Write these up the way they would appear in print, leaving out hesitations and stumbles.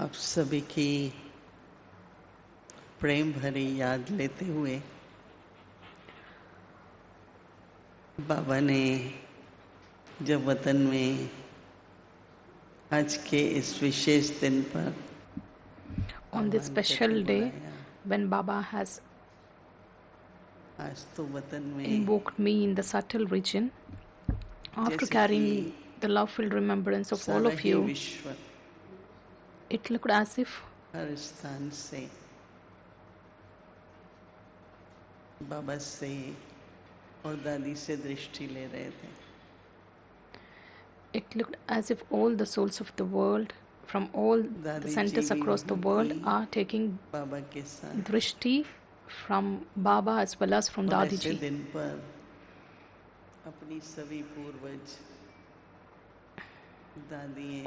आप सभी की प्रेम भरी याद लेते हुए बाबा ने जब वतन में आज के इस विशेष दिन पर on this special day when Baba has आज तो वतन में invoked me in the subtle region, after carrying the love-filled remembrance of all of you, it looked as if हर स्थान से बाबा से और दादी से दृष्टि ले रहे थे. It looked as if all the souls of the world from all the centers across the world are taking drishti from Baba as well as from Dadi ji.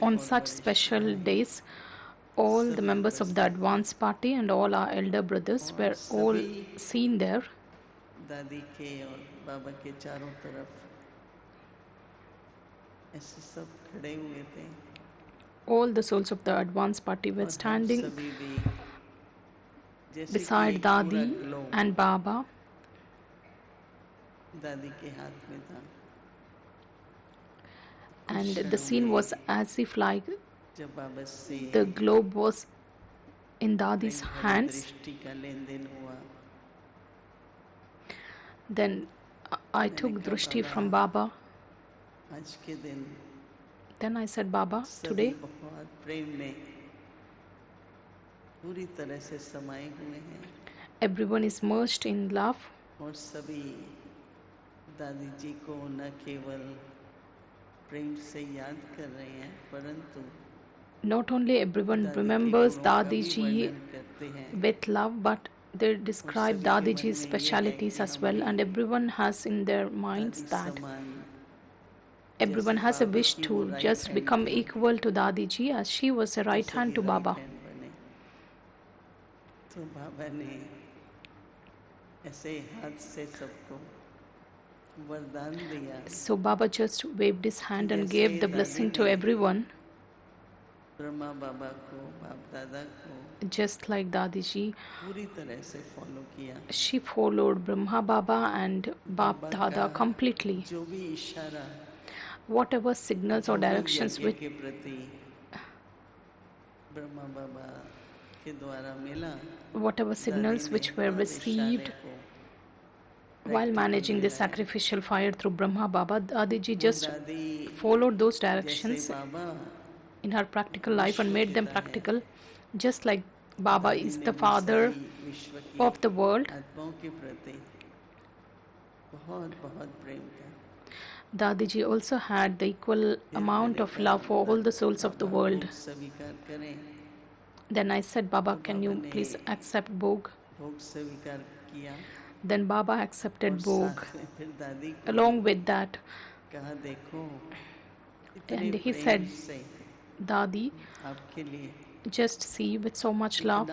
On such special days, all the members of the advance party and all our elder brothers were all seen there. दादी के और बाबा के चारों तरफ ऐसे सब खड़े हुए थे. All the souls of the advance party were standing beside Dadi and Baba. दादी के हाथ में था. And the scene was as if like the globe was in Dadi's hands. Then I took drishti from Baba. Then I said, Baba, today everyone is merged in love. Not only everyone remembers Dadi ji with love, but they describe Dadi ji's specialities as well, and everyone has in their minds that everyone has a wish to just become equal to Dadi ji as she was a right hand to Baba. So Baba just waved his hand and gave the blessing to everyone. Just like Dadi ji, she followed Brahma Baba and Bap Dada completely. Whatever signals or directions which were received while managing the sacrificial fire through Brahma Baba, Dadi ji just followed those directions in her practical life and made them practical, just like Baba is the father of the world. Dadi ji also had the equal amount of love for all the souls of the world. Then I said, Baba, can you please accept Bhog? Then Baba accepted Bhog. Along with that, and he said, Dadi, just see, with so much love,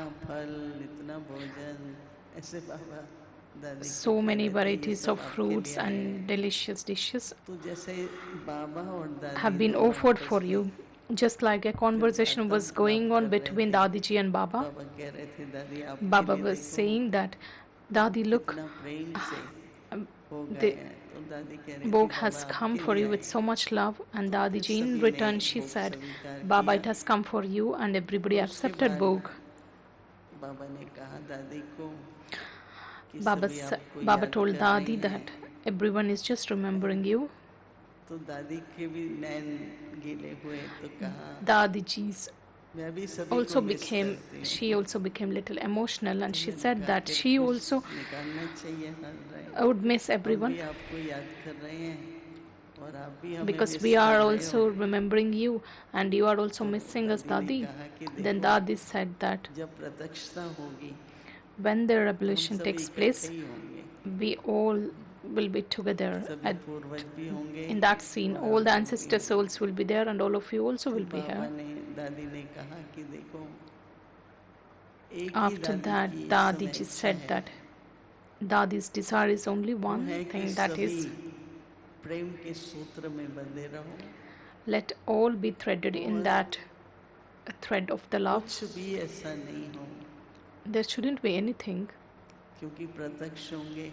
so many varieties of fruits and delicious dishes have been offered for you. Just like a conversation was going on between Dadi ji and Baba. Baba was saying that, Dadi, look, the Bhog has come for you with so much love. And Dadi ji, in return, she said, Baba, it has come for you, and everybody accepted Bhog. Baba told Dadi that everyone is just remembering you. Dadi ji's she also became little emotional, and she said that she also would miss everyone because we are also remembering you and you are also missing us, Dadi. Then Dadi said that when the revelation takes place, we all will be together in that scene. All the ancestor souls will be there and all of you also will be here. After that, Dadi ji said that Dadi's desire is only one thing, that is, let all be threaded in that a thread of the love. कुछ भी ऐसा नहीं हो, There shouldn't be anything, क्योंकि प्रत्यक्ष होंगे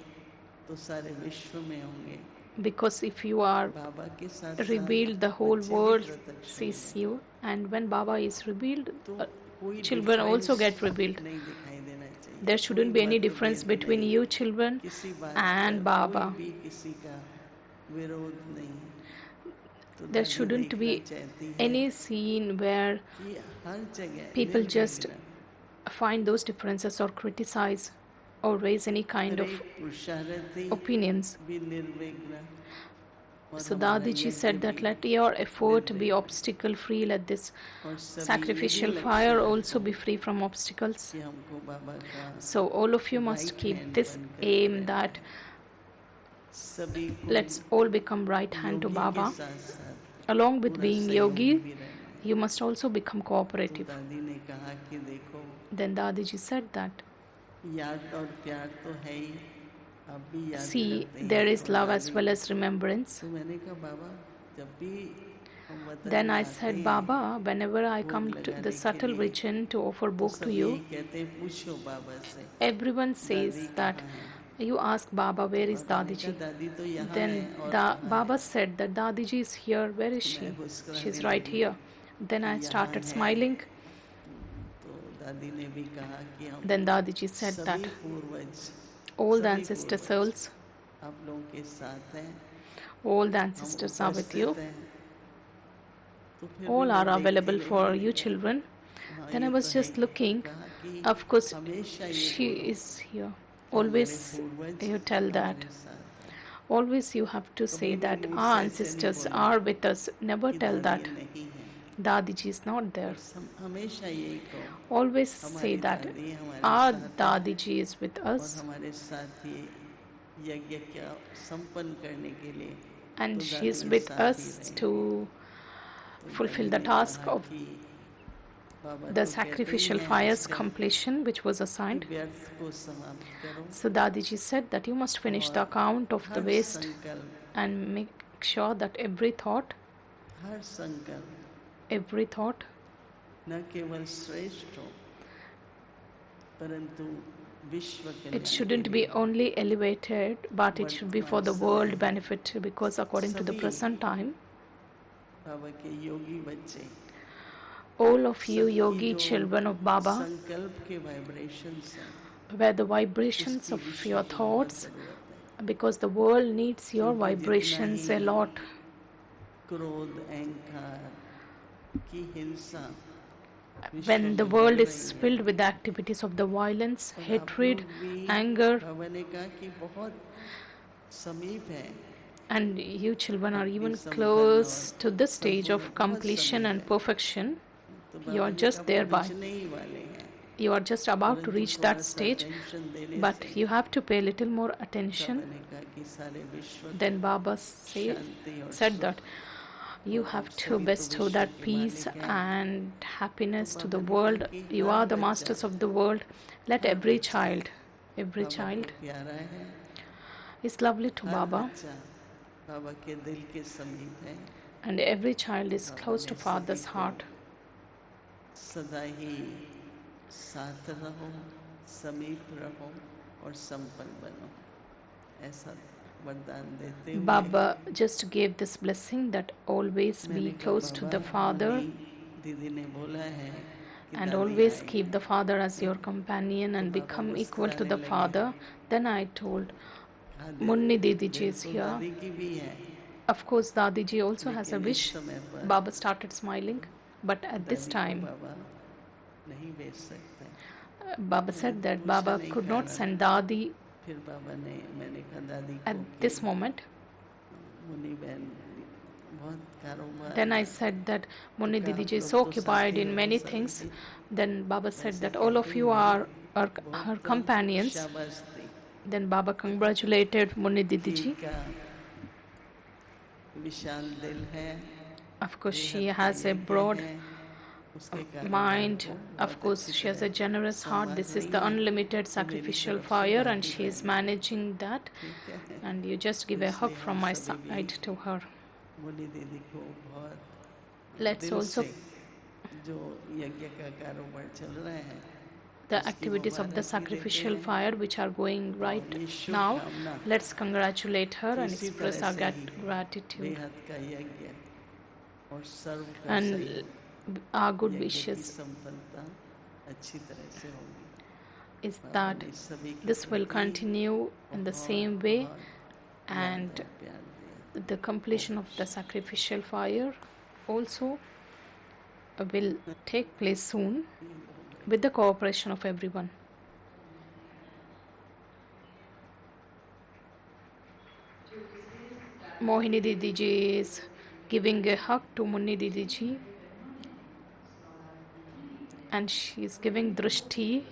तो सारे विश्व में होंगे। because if you are बाबा के साथ revealed, the whole बच्चे भी world प्रत्यक्ष sees होंगे। you, and when Baba is revealed, तो कोई children also difference get revealed. नहीं दिखाई देना चाहिए। There shouldn't be कोई any difference मतभेद between नहीं, you children किसी बात and का Baba. कोई भी किसी का विरोध नहीं। तो There दादी shouldn't देखना be चाहती है any scene where कि हर जगह people just निर्विघ्न find those differences or criticize or raise any kind her of एक पुरुषार्थी opinions. भी निर्विघ्न। और So हमारा Dadiji यज्ञ said that भी let your effort be निर्विघ्न। obstacle free, let this और सभी sacrificial यही fire लक्ष्य also रखो be free from obstacles. कि हमको बाबा का So all of you must right keep hand this बनकर aim रहना that है। सभी को let's all become right hand to योगी के Baba. साथ साथ Along with पूरा being सहयोगी yogi, भी रहना है। you must also become तो cooperative. दादी ने कहा कि देखो Then Dadiji said that, याद और प्यार तो है ही, आप भी याद see, करते there हैं is और love as दादी। well as remembrance. तो मैंने कहा बाबा जब भी हम वतन Then में I आते said, हैं Baba, whenever I भोग come to लगाने the के subtle लिए region to offer तो book to सब you, यही कहते हैं पूछो बाबा से everyone says दादी that कहाँ है। you ask Baba, where is बाबा ने कहा Dadiji? दादी तो यहाँ Then है और कहाँ Baba है। said that Dadiji is here, where is तो मैं she? मुस्कुराने She's right लगी here. Then कि I यहाँ started है। smiling. तो दादी ने भी कहा कि हम Then Dadiji said सभी that पूर्वज all the सभी ancestor पूर्वज souls, आप लोगों के साथ हैं, all the हम ancestors are with you, उपस्थित हैं। तो फिर भी all मैं are देखती available रही, for मैंने you कहा, children. हाँ Then ये I तो was है। just तो looking. कहा कि Of course, हमेशा ये she बोलो is here. कि हमारे Always पूर्वज you tell that. हमारे साथ हैं। Always you have to say कभी भी that मुंह our से ऐसे नहीं ancestors बोलना are with us. Never कि tell दादी that नहीं है। Dadiji is not there. बस हम हमेशा यही कहो Always say हमारी that दादी हमारे our साथ है Dadiji is with और us हमारे साथ ये यज्ञ क्या संपन्न करने के लिए and तो she दादी is के with साथ ही us रहेंगे। to तो fulfill दादी the ने task कहा of कि बाबा the तो कहते ही sacrificial हैं fire's हमेशा completion which was कि assigned. व्यर्थ को समाप्त करो So Dadiji said that you must finish the और account of the her waste संकल्प and make sure that every thought न केवल श्रेष्ठ हो परंतु विश्व it कल्याण के shouldn't be लिए हो। only elevated, but it should be for the वर्तमान world समय benefit, because according to the सभी present time, बाबा के योगी बच्चे all of you सबकी yogi जो children of Baba, संकल्प के वाइब्रेशंस हैं where the vibrations उसकी of विश्व your को बहुत thoughts, जरूरत है। because the world needs your क्योंकि जितना vibrations a ही lot. क्रोध अहंकार की हिंसा विश्व When the में world बढ़ is रही filled है with the activities of the violence, और आप hatred, लोग भी anger, बाबा ने कहा कि बहुत समीप है and you children are आपकी even संपन्न close और to this stage संपूर्ण of बहुत completion समीप and है। perfection. तो You बाबा are ने just कहा thereby. पहुंचने ही वाले हैं You are just about to परंतु reach थोड़ा that सा stage, टेंशन देने but से you have to pay a little more Baba attention. ने कहा कि सारे विश्व Then को Baba शांति और said सुख that you और have आप to सभी तो bestow विश्व that के peace मालिक हैं। and तो happiness to बाबा the ने कहा world. कि You हर are the बच्चा masters of the world. Let her every बच्चा child बाबा को child प्यारा है is lovely to her Baba, बच्चा बाबा के दिल के समीप है and every child is Baba close ने to सभी Father's को heart. सदा ही साथ रहो समीप रहो और संपन्न बनो ऐसा वरदान देते हुए Baba just gave this blessing that always मैंने be कहा close to Baba the Father Munni दीदी ने बोला है कि and दादी always आएगी। keep the Father as your companion and तो बाबा become equal to मुस्कुराने the लगे। Father. Then I told हाँ, Munni Didi ji दिल is तो here. दादी की भी है Of course, Dadiji also has a लेकिन इस wish. समय पर Baba started smiling, but at this दादी को time, बाबा नहीं भेज सकते। Baba said that Baba नहीं could करा। not send Dadi फिर बाबा ने मैंने कहा दादी at को कि this moment. मुन्नी बहन बहुत कारोबार Then I है, said that Munni तो Didi ji is आप so लोग तो occupied साथी in हो many सभी things. की। Then Baba said ऐसे that all of कहते you हुए are her बहुत companions. शाबाश दी Then Baba congratulated Munni Didi कि ji. का विशाल दिल है Of course, she बेहद has a योग्य broad है, उसके कारोबार mind. को Of बहुत course, अच्छी she has a तरह generous heart. संभाल This is रही the है। unlimited तो मेरी sacrificial तरफ से fire, and दादी she is बहन managing that. ठीक है And you just give a hug इसलिए from हम my सभी भी side to her. मुन्नी दीदी को बहुत Let's दिल also से जो यज्ञ का कारोबार चल रहे हैं, the उसकी activities of the मुबारक भी देते sacrificial हैं fire which are going और right ये now. शुभकामना Let's congratulate her कि and इसी express तरह our से ही gratitude बेहद का यज्ञ और सर्व का and सहयोग our good यज्ञ की wishes संपन्नता अच्छी तरह से होगी। is that इस सभी के this will प्रति continue in the same बहुत way बहुत and याद और प्यार दिया। the completion of the sacrificial fire also will take place soon with the cooperation of everyone. Mohini Didi ji is giving a hug to Munni Didi ji and she is giving drishti